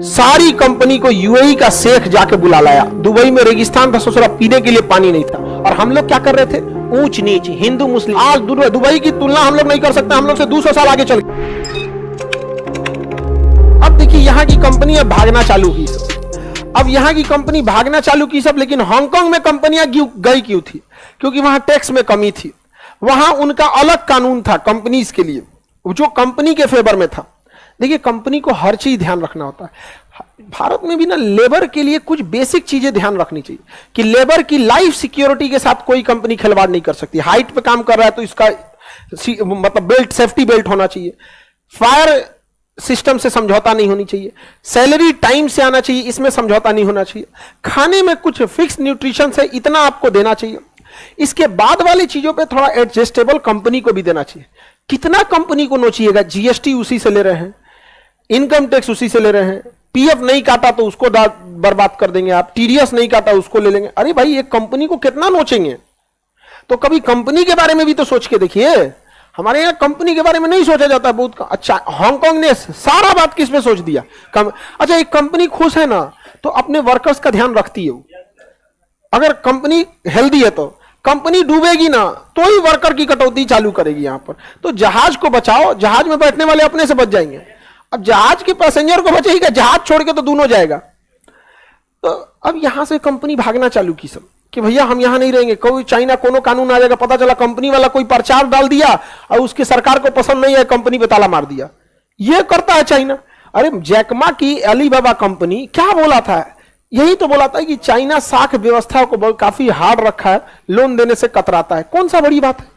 सारी कंपनी को यूएई का शेख जाके बुला लाया। दुबई में रेगिस्तान था, सोच पीने के लिए पानी नहीं था, और हम लोग क्या कर रहे थे, ऊंच नीच हिंदू मुस्लिम। आज दुबई की तुलना हम लोग नहीं कर सकते, हम लोग से 200 साल आगे चल गए। अब देखिए यहाँ की कंपनी अब भागना चालू की सब, अब यहाँ की कंपनी भागना चालू की सब, लेकिन हांगकांग में कंपनियां गई क्यों थी? क्योंकि वहां टैक्स में कमी थी, वहां उनका अलग कानून था कंपनीज के लिए, जो कंपनी के फेवर में था। देखिए कंपनी को हर चीज ध्यान रखना होता है। भारत में भी ना लेबर के लिए कुछ बेसिक चीजें ध्यान रखनी चाहिए कि लेबर की लाइफ सिक्योरिटी के साथ कोई कंपनी खिलवाड़ नहीं कर सकती। हाइट पे काम कर रहा है तो इसका मतलब बेल्ट, सेफ्टी बेल्ट होना चाहिए, फायर सिस्टम से समझौता नहीं होनी चाहिए, सैलरी टाइम से आना चाहिए, इसमें समझौता नहीं होना चाहिए, खाने में कुछ फिक्स न्यूट्रिशन से इतना आपको देना चाहिए। इसके बाद वाली चीजों पे थोड़ा एडजस्टेबल कंपनी को भी देना चाहिए। कितना कंपनी को नोचिएगा, जीएसटी उसी से ले रहे हैं, इनकम टैक्स उसी से ले रहे हैं, पीएफ नहीं काटा तो उसको बर्बाद कर देंगे आप, टीडीएस नहीं काटा उसको ले लेंगे। अरे भाई एक कंपनी को कितना नोचेंगे? तो कभी कंपनी के बारे में भी तो सोच के देखिए। हमारे यहाँ कंपनी के बारे में नहीं सोचा जाता बहुत। अच्छा हांगकांग ने सारा बात किस पे सोच दिया? अच्छा एक कंपनी खुश है ना तो अपने वर्कर्स का ध्यान रखती है। अगर कंपनी हेल्दी है तो कंपनी डूबेगी ना तो ही वर्कर की कटौती चालू करेगी यहां पर। तो जहाज को बचाओ, जहाज में बैठने वाले अपने से बच जाएंगे। अब जहाज के पैसेंजर को बचेगा, जहाज छोड़ के तो दोनों जाएगा। तो अब यहां से कंपनी भागना चालू की सब कि भैया हम यहां नहीं रहेंगे, कोई चाइना कोनो कानून आ जाएगा, पता चला कंपनी वाला कोई प्रचार डाल दिया और उसकी सरकार को पसंद नहीं है, कंपनी पे ताला मार दिया। यह करता है चाइना। अरे जैकमा की अलीबाबा कंपनी क्या बोला था? यही तो बोला था कि चाइना साख व्यवस्था को काफी हार्ड रखा है, लोन देने से कतराता है। कौन सा बड़ी बात है?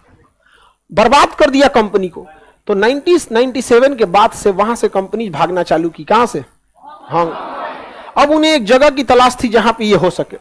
बर्बाद कर दिया कंपनी को। तो 1997 के बाद से वहां से कंपनी भागना चालू की। कहां से? हाँ। अब उन्हें एक जगह की तलाश थी जहां पे ये हो सके।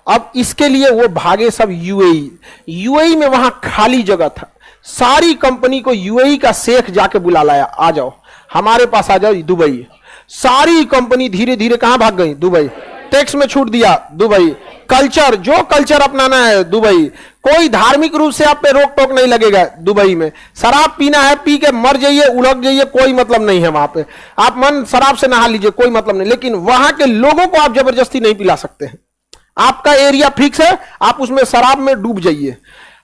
अब इसके लिए वो भागे सब यूएई। यूएई में वहां खाली जगह था, सारी कंपनी को यूएई का शेख जाके बुला लाया, आ जाओ हमारे पास आ जाओ दुबई। सारी कंपनी धीरे धीरे कहां भाग गई? दुबई। टैक्स में छूट दिया, दुबई। कल्चर, जो कल्चर अपनाना है दुबई। कोई धार्मिक रूप से आप पे रोक टोक नहीं लगेगा दुबई में। शराब पीना है, पी के मर जाइए, उलझ जाइए, कोई मतलब नहीं है वहां पे। आप मन शराब से नहा लीजिए, कोई मतलब नहीं। लेकिन वहां के लोगों को आप जबरदस्ती नहीं पिला सकते हैं। आपका एरिया फिक्स है, आप उसमें शराब में डूब जाइए।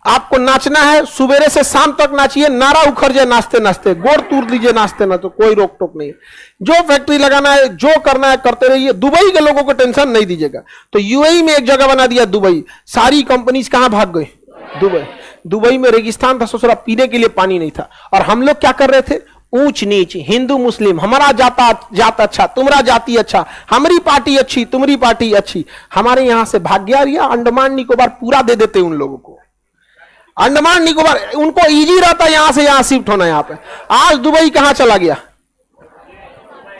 आपको नाचना है, सुबेरे से शाम तक नाचिए, नारा उखड़ जाए नाचते नाचते, गोड़ तोड़ दीजिए नाचते ना, तो कोई रोक टोक नहीं है। जो फैक्ट्री लगाना है, जो करना है करते रहिए। दुबई के लोगों को टेंशन नहीं दीजिएगा। तो यूएई में एक जगह बना दिया दुबई। सारी कंपनीज कहां भाग गई? दुबई। दुबई में रेगिस्तान था, सोच पीने के लिए पानी नहीं था, और हम लोग क्या कर रहे थे, ऊंच नीच हिंदू मुस्लिम, हमारा जात अच्छा, तुम्हारा जाति अच्छा, हमारी पार्टी अच्छी, तुम्हारी पार्टी अच्छी। हमारे यहां से भाग गया। अंडमान निकोबार पूरा दे देते उन लोगों को। अंडमान निकोबार उनको इजी रहता है यहां से यहां शिफ्ट होना। यहां पे आज दुबई कहां चला गया?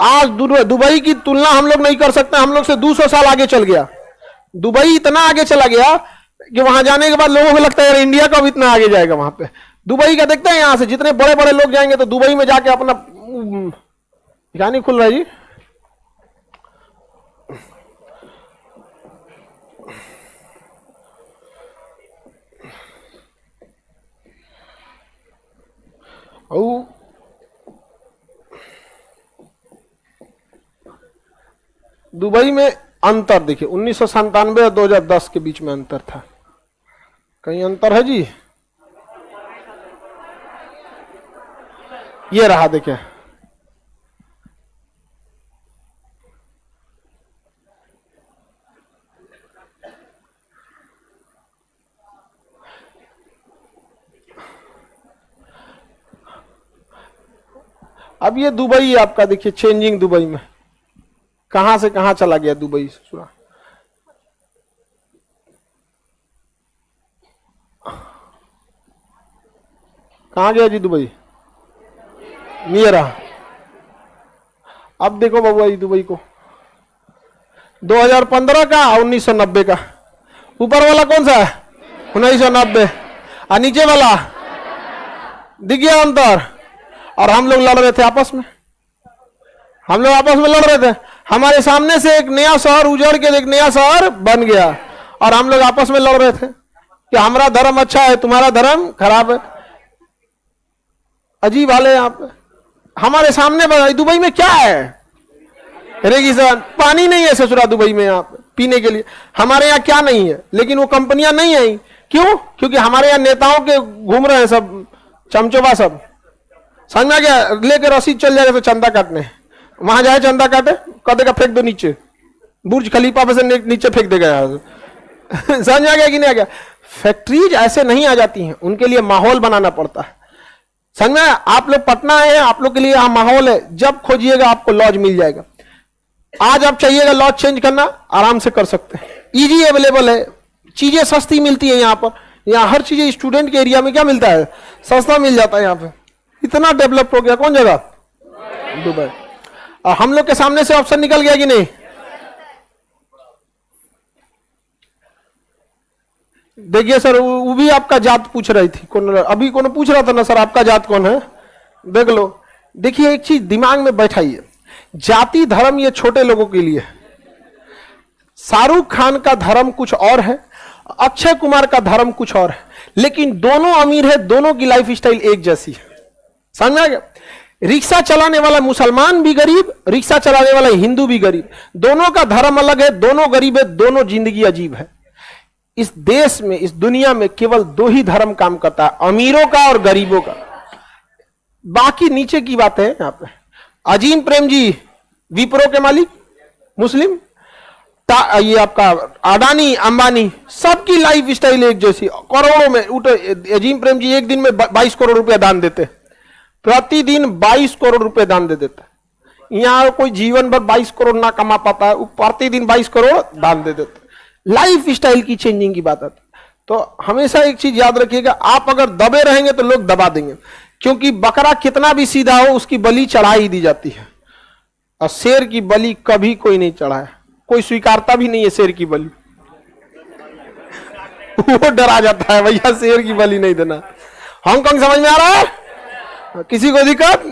आज दुबई की तुलना हम लोग नहीं कर सकते, हम लोग से 200 साल आगे चल गया। दुबई इतना आगे चला गया कि वहां जाने के बाद लोगों को लगता है यार इंडिया का भी इतना आगे जाएगा वहां पे। दुबई का देखते हैं, यहां से जितने बड़े बड़े लोग जाएंगे तो दुबई में जाके अपना क्या नहीं खुल रहा है जी। दुबई में अंतर देखिए, 1997 और 2010 के बीच में अंतर था। कहीं अंतर है जी? ये रहा देखिए, अब ये दुबई आपका देखिए चेंजिंग दुबई में कहां से कहां चला गया दुबई से। कहां गया जी दुबई? ये रहा। अब देखो बाबू दुबई को 2015 का 1990 का। ऊपर वाला कौन सा है? 1990। और नीचे वाला दिख गया अंतर। और हम लोग लड़ रहे थे आपस में, हम लोग आपस में लड़ रहे थे। हमारे सामने से एक नया शहर उजड़ के एक नया शहर बन गया, और हम लोग आपस में लड़ रहे थे कि हमारा धर्म अच्छा है, तुम्हारा धर्म खराब है। अजीब हाल है यहाँ पे। हमारे सामने दुबई में क्या है? रेगिस्तान, पानी नहीं है ससुरा दुबई में यहाँ पे पीने के लिए। हमारे यहाँ क्या नहीं है, लेकिन वो कंपनियां नहीं आई। क्यों? क्योंकि हमारे यहाँ नेताओं के घूम रहे हैं सब चमचोबा सब, समझ में आ गया? लेके रसीद चल जाएगा तो चंदा काटने, वहां जाए चंदा काटे, कह देगा फेंक दो नीचे, बुर्ज खलीफा पे से नीचे फेंक देगा यार। समझ में आ गया कि नहीं आ गया? फैक्ट्रीज ऐसे नहीं आ जाती हैं, उनके लिए माहौल बनाना पड़ता है। समझ में? आप लोग पटना आए हैं, आप लोग के लिए यहाँ माहौल है, जब खोजिएगा आपको लॉज मिल जाएगा। आज आप चाहिएगा लॉज चेंज करना, आराम से कर सकते हैं, इजी अवेलेबल है, चीजें सस्ती मिलती है यहाँ पर। यहाँ हर चीज स्टूडेंट के एरिया में क्या मिलता है, सस्ता मिल जाता है यहाँ पे। इतना डेवलप हो गया। कौन जगह? दुबई। हम लोग के सामने से ऑप्शन निकल गया कि नहीं? देखिए सर, वो भी आपका जात पूछ रही थी, कौन अभी कौन पूछ रहा था ना सर, आपका जात कौन है, देख लो। देखिए एक चीज दिमाग में बैठाइए, जाति धर्म ये छोटे लोगों के लिए है। शाहरुख खान का धर्म कुछ और है, अक्षय कुमार का धर्म कुछ और है, लेकिन दोनों अमीर है, दोनों की लाइफ स्टाइल एक जैसी है। समझ में आ गया? रिक्शा चलाने वाला मुसलमान भी गरीब, रिक्शा चलाने वाला हिंदू भी गरीब, दोनों का धर्म अलग है, दोनों गरीब है, दोनों जिंदगी अजीब है। इस देश में, इस दुनिया में केवल दो ही धर्म काम करता है, अमीरों का और गरीबों का। बाकी नीचे की बात है यहां पे। अजीम प्रेम जी विप्रो के मालिक मुस्लिम, ये आपका अडानी अंबानी, सबकी लाइफ स्टाइल एक जैसी, करोड़ों में उठे। अजीम प्रेम जी एक दिन में 22 करोड़ रुपया दान देते, प्रतिदिन 22 करोड़ रुपए दान दे देता है। यहां कोई जीवन भर 22 करोड़ ना कमा पाता है, प्रतिदिन 22 करोड़ दान दे देता है। लाइफ स्टाइल की चेंजिंग की बात आती। तो हमेशा एक चीज याद रखिएगा, आप अगर दबे रहेंगे तो लोग दबा देंगे, क्योंकि बकरा कितना भी सीधा हो उसकी बलि चढ़ा ही दी जाती है, और शेर की बलि कभी कोई नहीं चढ़ाया, कोई स्वीकारता भी नहीं है शेर की बलि। वो डरा जाता है, भैया शेर की बलि नहीं देना। हांगकांग समझ में आ रहा है? किसी को दिक्कत?